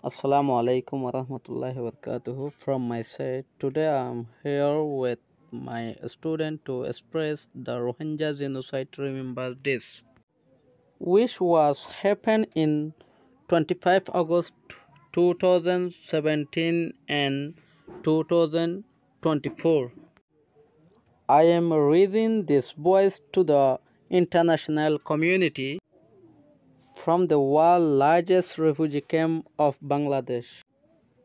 Assalamu alaikum warahmatullahi wabarakatuh from my side. Today I am here with my student to express the Rohingya genocide remember this, which was happened in 25 August 2017 and 2024. I am raising this voice to the international community from the world's largest refugee camp of Bangladesh.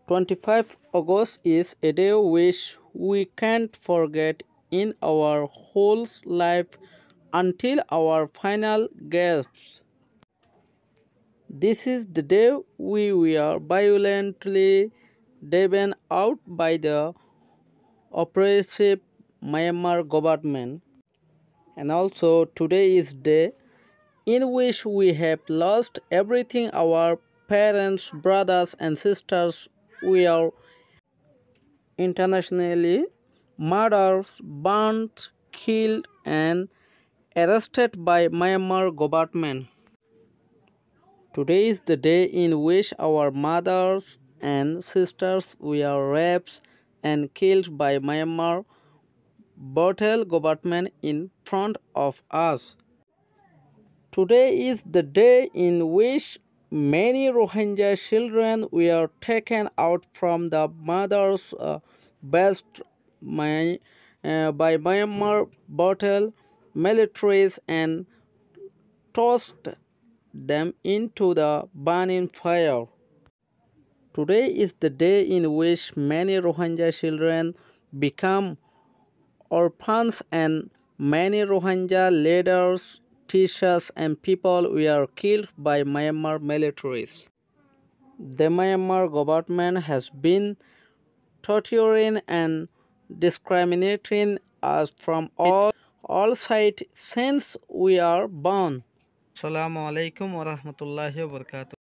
25 August is a day which we can't forget in our whole life until our final gasps. This is the day we were violently driven out by the oppressive Myanmar government, and also today is day in which we have lost everything our parents, brothers and sisters were internationally murdered, burnt, killed and arrested by Myanmar government. Today is the day in which our mothers and sisters were raped and killed by Myanmar brutal government in front of us. Today is the day in which many Rohingya children were taken out from the mother's breast by Myanmar brutal militaries and tossed them into the burning fire. Today is the day in which many Rohingya children become orphans and many Rohingya leaders, teachers and people were killed by Myanmar militaries. The Myanmar government has been torturing and discriminating us from all sides since we are born. Assalamu alaikum warahmatullahi wabarakatuh.